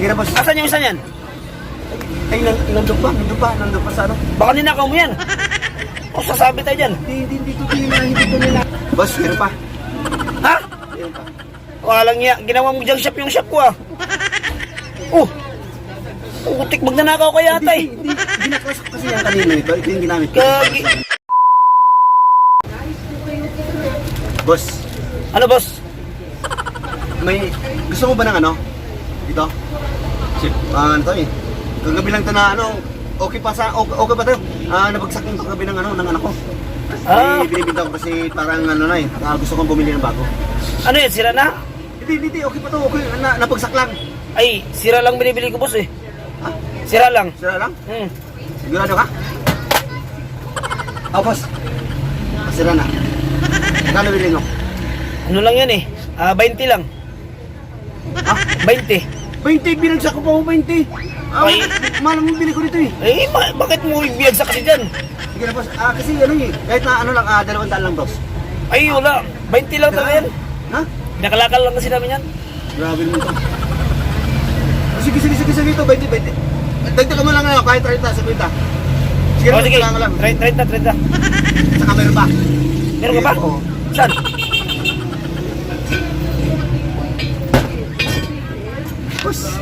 Sige na, boss. Asan yung isa niyan? Ay, nandun pa sa ano? Baka ninakaw mo yan. O sasabi tayo dyan. Hindi ko nila. Boss, meron pa. Ha? Meron pa. Walang niya. Ginawa mo dyan shop yung shop ko ah. Oh. Utik magnanakaw kaya tay. Hindi, binaklas ko kasi yan kanina ito. Ito yung ginamit ko. Kagi. Boss, Ano boss? gusto mo ba ng ano? Dito? Ano to eh? Kagabi lang ito na ano, okay pa tayo? Nabagsak yung kagabi ng ano, ng anak ko. Ah. Binibinta ko kasi parang ano na eh, gusto kong bumili ng bago. Ano yan? Sira na? Hindi, okay pa to, okay, nabagsak lang. Ay, sira lang binibili ko boss eh. Ha? Sira lang. Sira lang? Sigurado ka? Boss. Sira na. Magkano bilhin mo? Ano lang yan eh? 20 lang. Ha? 20. 20, binagsak ko pa ako 20. Ay. Mahal mo bili ko dito eh. Eh, bakit mo ibiyag sa kasi dyan? Sige na boss, kasi ano eh, kahit na ano lang, 200 lang boss. Ay, wala. 20 lang talaga yan. Ha? Nakalakal lang kasi namin yan. Grabe naman to. Sige ito, 20. Dagdagan mo lang ngayon, kahit 30, 50. Sige na, Sige. kailangan lang. 30. Saka meron pa. Meron ka pa? Oo. Saan? Boss,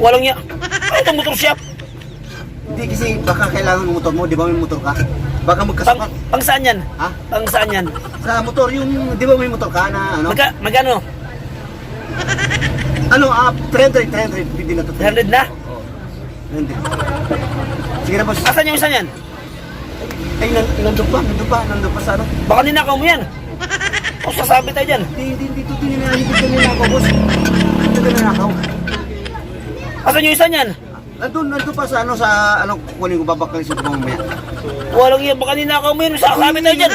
Walang niya. Ano itong motor shop? hindi kasi baka kailangan ng motor mo, di ba may motor ka? Baka magkasama. Pang saan yan? Ha? Pang saan yan? Sa motor, yung, di ba may motor ka na ano? Magkano? Ano, 300, hindi na to. 300 na? Oo. 300. Sige na boss. Asan yung isa niyan? Ay, nandun pa sa ano? Baka ninakaw mo yan. O sasabi tayo dyan. Hindi ko nila ako, boss. Hindi ko nila ako. Asan yung isa niyan? Nandun pa sa ano, kukunin ko babakalisin ko mamaya. Walang yan. Baka ninakaw mo yan. Sasabi tayo dyan.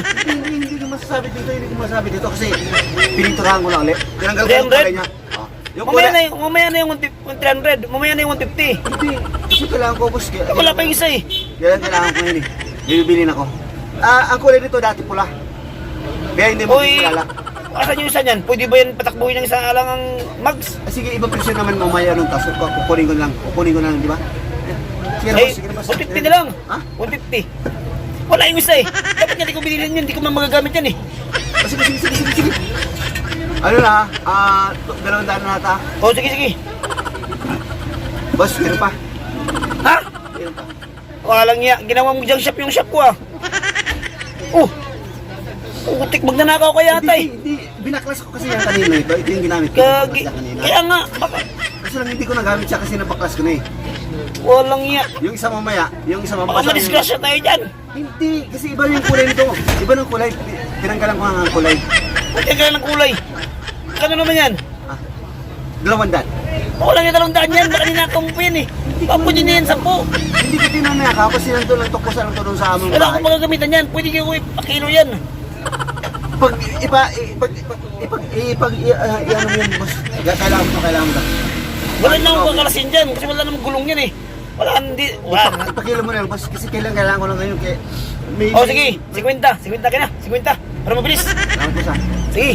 Hindi ko masasabi dito kasi pininturahan ko lang ulit. Tinanggal ko yung 300? kulay niya. Yung Mamaya kulay, na yung 300. Mamaya na yung 150. hindi. Kasi kailangan ko, boss. Wala pa yung isa eh. Kailangan ko yun eh. Bibilin ako. Ang kulay dito dati pula. Kaya hindi mo Uy, kilala. asan yung isa niyan? Pwede ba yan patakbuhin ng isang alangang mags? Sige, ibang presyo naman mamaya nung taso ko. Kukunin ko lang, di ba? Sige na, Eh, boss. Sige na, boss. 150 na lang. Ha? 150. Wala yung isa eh. Dapat nga di ko binilin yun. Hindi ko man magagamit yan eh. Sige. Ano na, 200 na ata. O, sige. Boss, meron pa. Ha? Meron pa. Walang niya. Ginawa mo dyan shop yung shop ko ah. Oh. Utik magnanakaw kaya tay. Hindi. Binaklas ko kasi yan kanina ito. Ito yung ginamit ko. Kagi. Binaklas kanina. Kaya nga. Baka. Kasi lang hindi ko nagamit siya kasi nabaklas ko na eh. Walang niya. Yung isa mamaya, Baka madisgrasya tayo dyan. Hindi, kasi iba yung kulay nito. Iba ng kulay. Tinanggalan ko nga ang kulay. Huwag ka ng kulay. Kano naman yan? 200. Walang yung 200 yan. Baka ninakaw mo pa yan eh. Papo din yan 10. Hindi ko tinanayaka kasi nandun lang tukos lang doon sa aming Wala akong bahay. magagamitan yan. Pwede kayo ipakilo yan. Pag ano mo yun, boss. Kailangan mo. Wala na akong kakalasin dyan. Kasi wala namang gulong yan eh. Wala, hindi. Wala. Ipakilo mo na lang, boss. Kasi kailangan ko lang ngayon. O sige, 50 ka na. 50. Para mabilis. Salamat po sa. Sige.